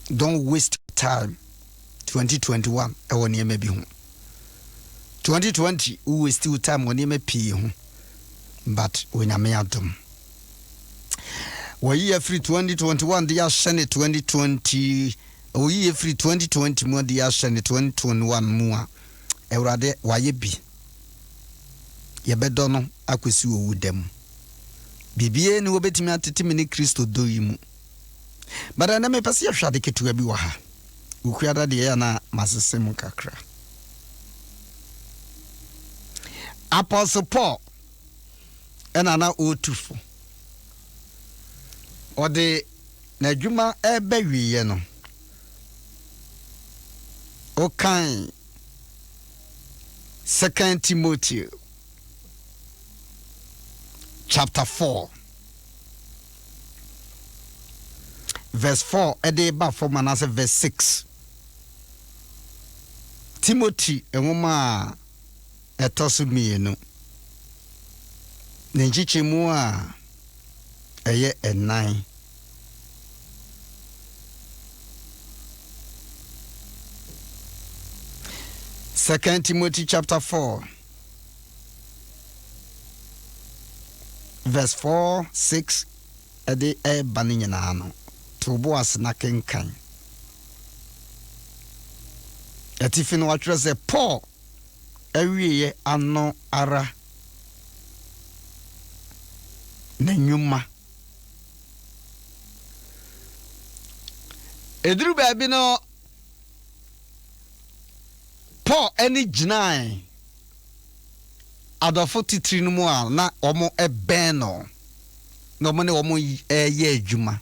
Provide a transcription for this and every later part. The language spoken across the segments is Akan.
Don't waste time. 2021 e woni me bi ho. 2020 we still time woni me pii ho. But we nyame adom. We year free 2021 the year shene 2020. We year free 2020 mo the year shene 2021 mu a. Ewrade waye bi. Ye bedo no akwesi owu dem. Bibie ni wobetimi atete me ne Kristo do yi mu. But na me pese ye hwade ketua bi wa ha. Ukuada de ya na masesem kakra. Apostle Paul na otufo. Ode na adwuma ebe wiye no. Okan 2 Timothy chapter 4 verse 4 ede ba for manase verse 6. Timothy enwoma etosu mienu nenjiche mu a eye enai. Second Timothy chapter 4 verse 4, 6 ede bani nyina no to bo asna kenkan. Atifi no watwere se Paul awieye ano ara na nyuma. Eduru baabi no Paul eni ginai adofo titiri no mu a na omo eben no na omo ne omo ye adwuma.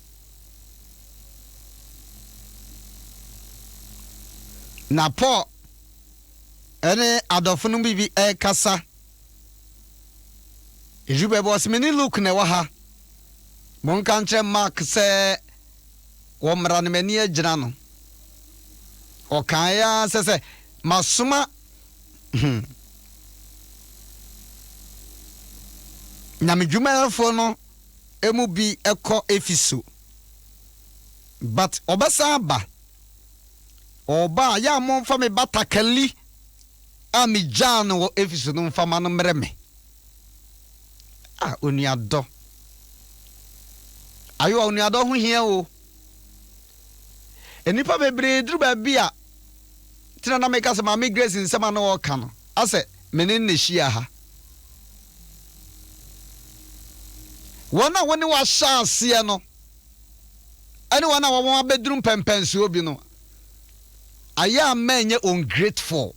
Na Paul ene adofo no bibi kasa ejube boss meni look na wa ha mon kan tre mark se wo mra ne mani agina no o kan ya se masuma na medwuma fo no emu bi ekọ efiso but obasa ba oba ya mo fa me batakali ami jan wo efiso no mfa ma no mreme oniado ayo oniado ho hia o enipa bebre duru ba bia tina na make as ma grace nsema no woka no ase menin ne hia ha wona woni wa shaase no ani wona wo abeduru pempense obi no aya menye ungrateful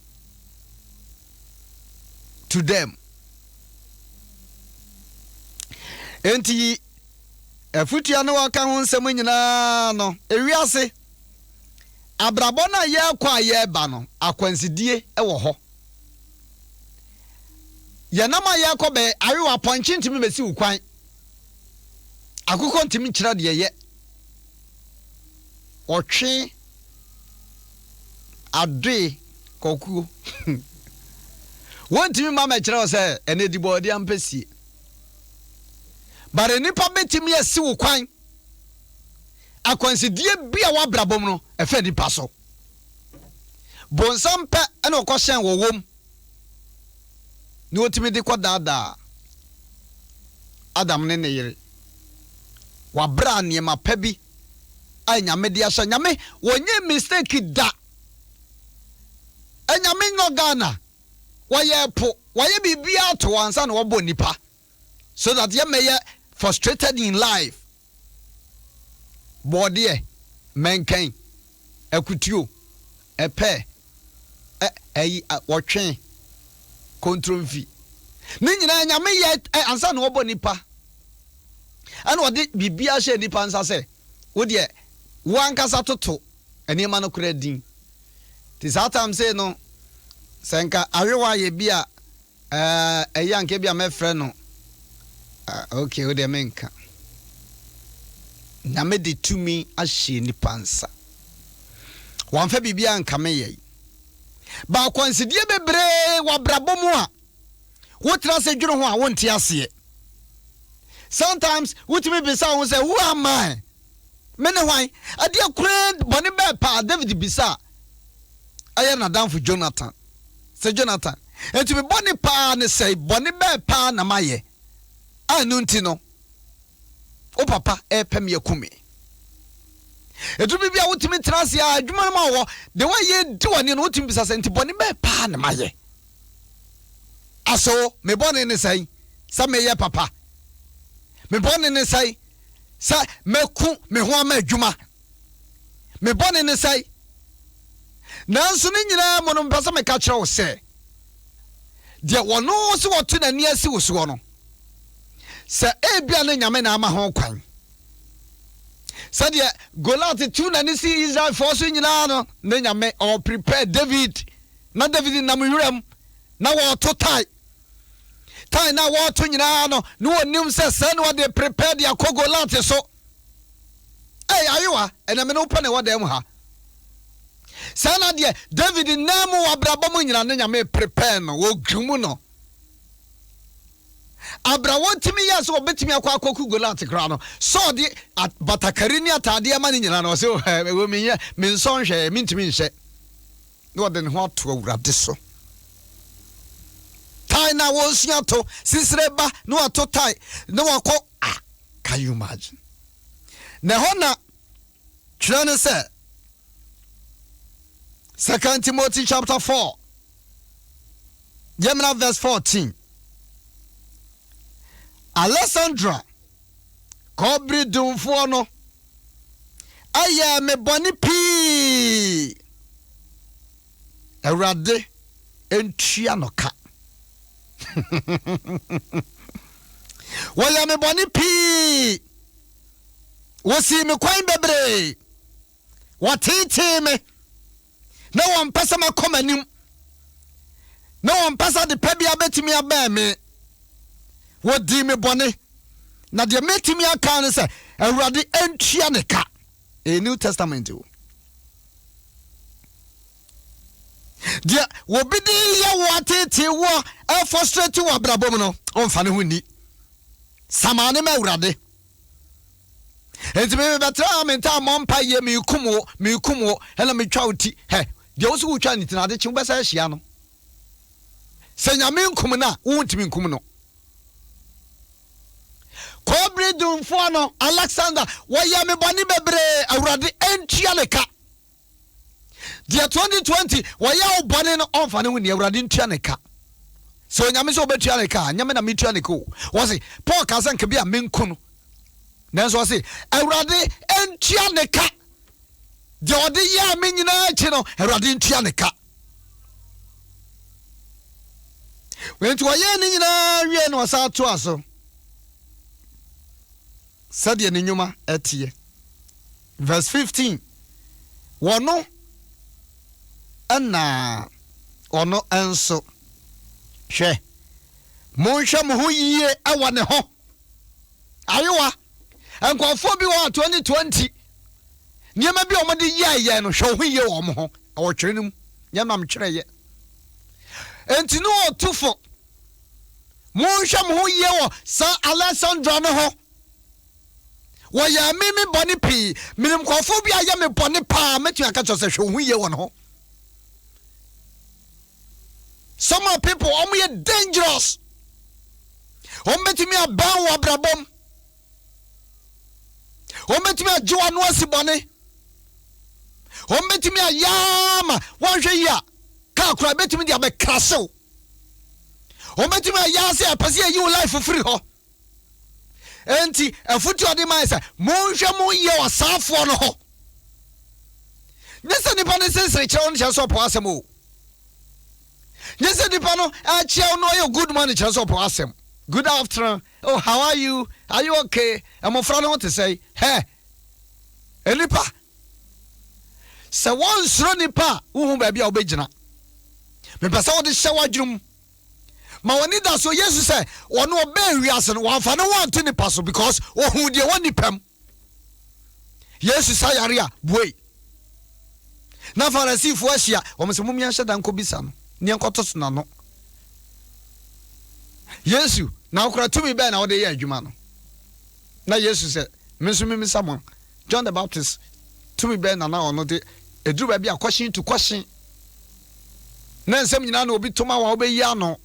to them. Enti efutia no waka ho nsem nyina no ewiase abrabo na ye kwa ye ba no akwansidie ewo ho ye na ma ye kobe ayo aponchi ntimi besi ukwan akukọ ntimi kira de ye otwe ade kokuo wontimi mama kira o se ene di body ampesi bare nipa betimi esi ukwan akwansidie bia wa brabom no efe nipa so bonsam pe ene okọhyen wowom ni otimi de kwadada Adam ne ne yire wa bra ne ma pa bi anyame de ahya nyame wonye mistake da anyame ngogana waye po waye bibia to ansa na wobo nipa so that ye may frustrated in life body menkan akutuo epe wotwen kontromfi ni nyina nyame ye ansa na wobo nipa ana wode bibia hye nipa ansa se wo de wankasa toto enima no kura din ti satam say no senka awewa ye bia eyanke bia mefre no okay wo de menka na me de tumi ahye nipa ansa wanfa bibia anka me ye ba kwansidie bebre wa brabomu a wotra se dwuro ho a wonte ase sometimes wotumi be say who am I mene hwan ade akure bone be bisa David bisa aye na dan for Jonathan say Jonathan enti me boni pa ne say boni be pa na maye anu nti no o papa pem ye kumi etu bibia wotimi trase a adwuma ma wo de wa ye di woni no wotimi bisa say enti boni be pa na maye aso me boni ne say sa me ye papa me boni ne say sa me ku me ho ama adwuma me boni ne say nanso ne nyina mo no mpasa me ka kire wo se de wono so wotu na ni asi wo so no se ebia ne nyame na ama ho kwan se de Goliath tu na ni si Israel for so nyina no ne nyame or prepare David na David na muhwem na wo to tai na wo to nyina no no onim se se no de prepare de Goliath so ayiwa ena me no pa ne wo dem ha sana de David namu abrabom nyina ne nyame prepare no wo gumu no abra wontimi ya so obetimi akwakoku Goliath kra no so de batakari ni atade ama ne nyina no so wo menye men so nhwe mentimi nhye no de ne ho to awurade so tai na wo sia to sisreba no ato tai no akọ can you imagine na hona twane say 2 Timothy chapter 4 Gemina verse 14 Alessandra Kobri dumfo no aya me boni pi Awurade entua no ka waya me boni pi wosi me kwan bebre watete me na won pesa makomanim na won pesa de pebia betimi aba me wodi me bone na de metimi aka ne se Awurade entua ne ka a New Testament o de wo bidi ya watete wo e frustrate wo abrabom no on fa ne ho ni samane ma Awurade enti me betra menta mompa ye me kumo hela me twa oti he de wo so wo twa ni tinade chi wo besa hia no se nyame nkum na wo ntimi nkum no Kobri dumfo no Alexander waya me bani bebre Awurade entua ne ka de 2020 waya wo bani no onfa ne ho ni Awurade entua ne ka so nyame so obetua ne ka nyame na metua ne ko wo se Paul ka san ka bia menku no nanso wo se Awurade entua ne ka de ode ya me nyina chi no Awurade entua ne ka wenti waya ne nyina wie no sa to aso Sadia ni nyuma etie verse 15 wono ana ono enso hwe monhwe mo ho yie awa ne ho ayewa enkofo bi wa 2020 niema bi omode yeye no hwe ho yie wo mo ho awotwerenum nyama mtwereye enti no otufo monhwe mo ho yie wo sa Alessandra no ho waya mimi boni pi minim kwafo bia ya me boni pa metu aka cho se hwe hu ye won ho some people are dangerous metimi aban wa brabom metimi ajiwa no asibone metimi ayama wanhwe ya ka kura metimi dia be krasew metimi ayase apase yi life free ho enti afutu ade man say monhwe mo ye wasafo no ho nyese nipa ne sensere kire on kire so po asem o nyese nipa no a kire no ye good man kire so po asem good afternoon oh how are you okay am ofra no to say hey enipa se won sro nipa wo ba bia obegina me pesa wo de hye wadwum ma woni da so Yesu say wono obe wiase no wanfa no want ni paso because ohun de woni pam Yesu say area boy na Pharisee fo ahia o mse mumia hye dan ko bisa no ne enkoto so na no Yesu na okra tumi be na wo de ye adwuma no na Yesu say menso mimi Samuel John the Baptist tumi be na ono de edru ba bia question to question na nsem nyina na obi toma wa obeyi ano.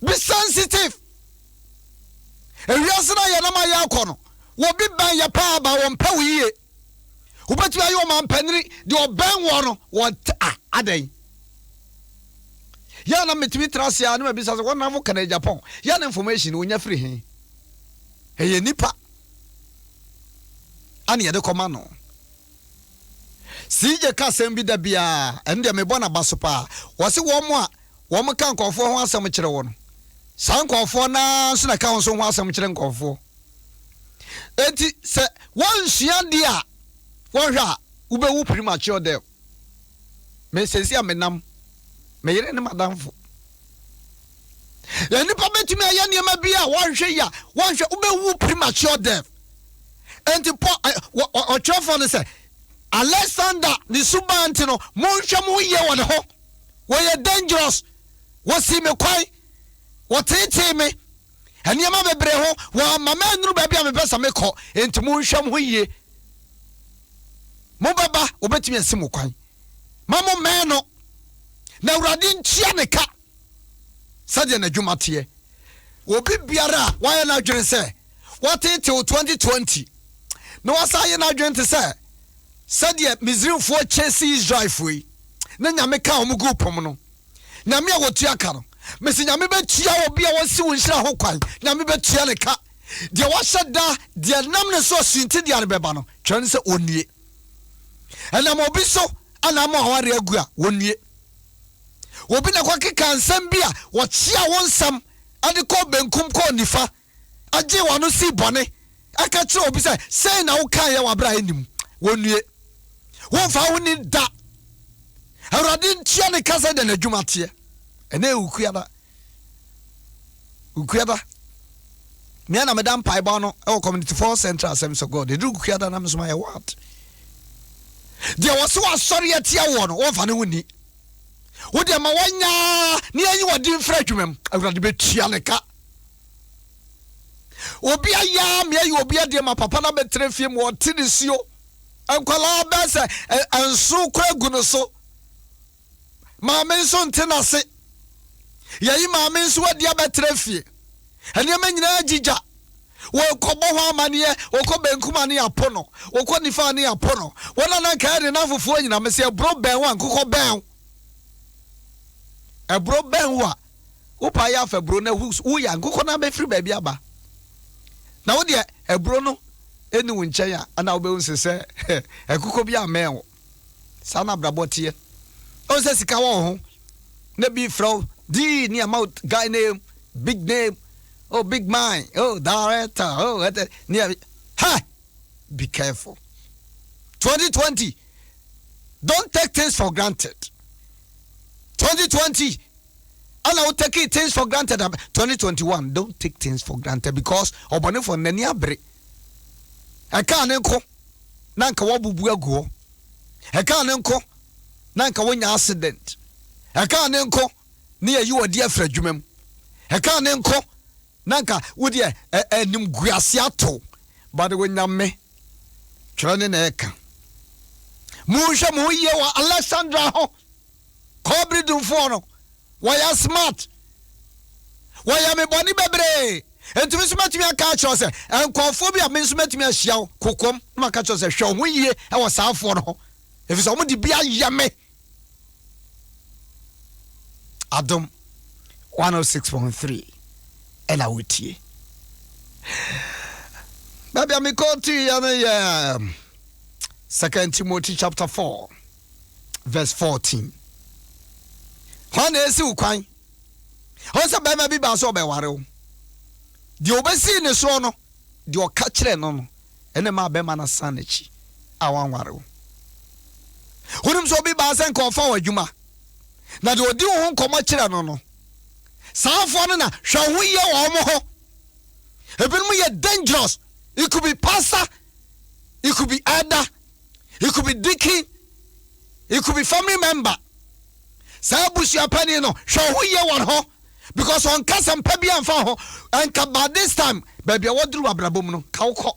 Be sensitive. Ewiase na ye na ma ya akọ no wo bi ban ye pa ba wo mpa wo yie wo betu ayo ma mpaniri de oban wo no wo adan ya na metimi trase ya na bisa so wona mo kana Japan ya na information wo nya free he eye nipa ani ye de koma no sije ka sem bi da bia ende me bona basopa wo se wo mo a wo mo kan kofo ho asem kire wo no san kofo na so na ka ho so ho asem kire nkofo enti se won hia dia won hwa ube wu premature death me sesi amenam me yere ne madamfo ya nipa betumi aya niema bia won hwe ya won hwe ube wu premature death enti o chofo ne se Alexander ni subanti no monhwe mo ye won ho wo ye dangerous wo si me kwai wo tete me aniema bebre ho wo mama nuru ba bia me pesa me ko enti monhwe mo ye mo baba obetimi asim kwan mamo me no na urade ntia ne ka sade na dwumate obi biara wa na adwene se what till 2020 no asaye na adwene te se sade Misraimfo chase Israel foi na nyame ka omugu pom no nyame awotua ka no mesi nyame betua obi a wasi wonhira ho kwan nyame betua ne ka de washada de nam ne so sunti de beba no twene se onie ana mo bi so ana mo aware agu a wonnie obi na kwakeka nsam bia wo chia wonsam ade ko benkum ko nifa agye wano si bone aka kire obi say na wo kan ye wabra enim wonnie won fa woni da awrade ntia ne kasa de na dwumate ene ukuada me na madam pai ba no e community for central assembly of God de ukuada na msoma ye what dia waso asori atia wo no won fa ne woni wo de ma wanya ne anyi wodi mfra dwumam awrade betua ne ka obi aya me ayi obi ade ma papa na betre fie mo tinisio ankwala bese ansu kura guno so ma men so ntenase yayi ma men so wadi abetre fie ene ma nyina agija wo kobo ho amane wo ko benkuma ne apono wo ko nifa ne apono wona na ka ne na fufu nyina me se bro ben wa nkoko ben e bro ben wa wo pa ya fa bro na wo ya nkoko na be free ba bia ba na wo de e bro no eni wo nchen ya ana wo be unse se ekoko bia men sana brabotie o se sika wo ho na bi fro di ni amount guy name big name. Oh, big man. Oh, director. Oh, ha! Be careful. 2020. Don't take things for granted. 2020. And I will take things for granted. 2021. Don't take things for granted because obane for nani abre. I can't enko. Nanka wabubu ago. I can't enko. Nanka wanya accident. I can't enko. Near you a dear friend jumem. I can't enko. Nanka wudi enim guasiato but when nyame twene na eka muhwe mu ye wa Alexandra ho kobri dumfo no waya smart waya me boni bebre entumi sumatumi aka cho se enkofo bia me sumatumi ahia kokom na aka cho se hwe ho ye e wo saafo no efisa omo di bia yame Adom 106.3 ela wutie baby am call to ya 2 Timothy chapter 4 verse 14 hwana esi ukwan hosa ba ma bi ba so be ware o di obesi ne so no di o ka kire no no ene ma be ma na sanechi awan ware o hunum so bi ba sen ko fa wadwuma na de odi ho nkomo kire no no saafo no na hwa ye wo mo ho ebinum ye dangerous. It could be pastor, it could be elder, it could be deacon, it could be family member. Sabushi apani no hwa ye wo ho because on kasam pa bia mfa ho and by this time baby wodru abrabom no ka wokọ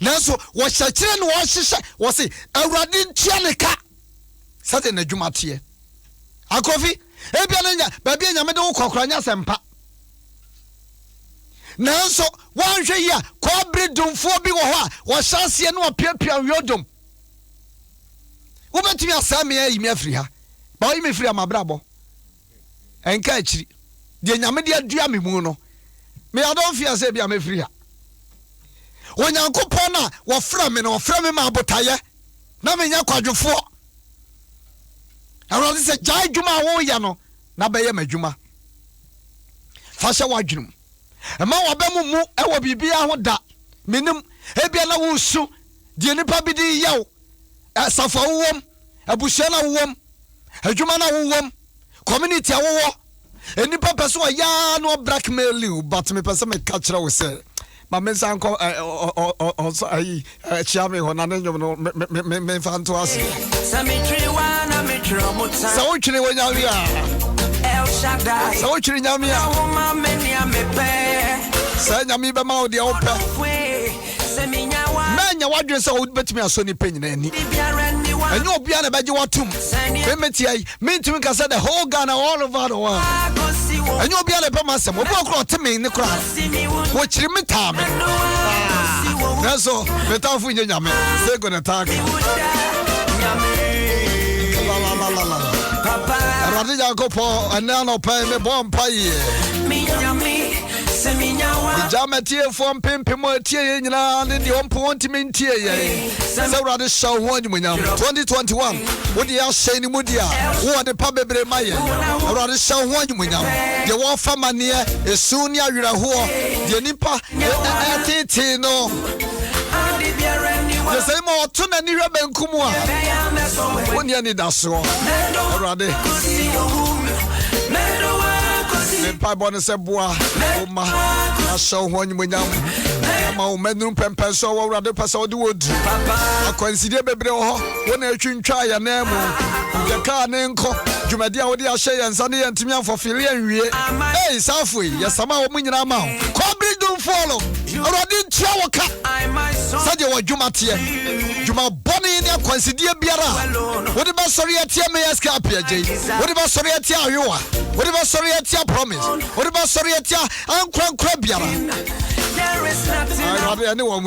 nanso wo hyakire no wo hyehye wo se awurade ntua ne ka sade na dwuma tie akofi ebia na nya ba bia nya me de wo kokora nya sempa nanso wanhwe yi a kobre domfo bi wo ho a wo hyasie no opiapia wiodom wo betumi asame ya yimi afiri ha ba wo yimi firi amabrabo enka akiri de nya me de adua me mu no me adon fia se bia me firi ha Onyankopon na wo fra me ma abotaye na me nya kwadwofo awon se jai dwuma wo ya no na be ye madwuma fa hye wadwunum ema wo ba mu e wo bibia ho da menim ebia na wo su de nipa bi di yaw safa wom abusia na wom adwuma na wom community awo enipa pese wo ya no blackmail you but me pese me catch ra wo say ma me san ko also ai chiame ho na nyom no me fan to as so wo twene wo nyawe a el shaddai so wo twene nyame a wo ma me nia me pe sa nyame be ma wo de wo pe menya wadwe se wo betimi aso ni penyina ani enyo obia na beje watum me meti ai me ntimi ka say the whole Ghana all over the world enyo obia na be masem obi okro teme ni kra wo chiri meta me naso metafu nyame say go na tag papa arade jakopo anano pa me bompa ye Jamati from Pimpimo Tia and the Ompont Tia. Sarah Shaw 2021. What the else saying Mudia? Who are the Pabe Maya? Rather Shaw 1 the war famania is soon Yahoo, the Nipa, Tino. The same or Tuna Nira Benkumwa. When you need us, rather. Pa bona se boa o ma aso ho nyunyam ma o menum pempe so wo rade pesa o de wodu akwanside bebre ho wo na atwintwa ya na mu de ka ne nko dwumade a wo de ahye ya nsa ne ya ntimi afofile anwie eh safo ya sama wo munyina ma ko bridum follow rade ntua wo ka saje wo dwumate dwuma boni ne akwanside biara wo de ba sori atia me S.K Appiagyei wo de ba sori atia ayewa wo de ba sori atia promise what about sorry at ya? I'm crank crab. There is nothing. I don't know.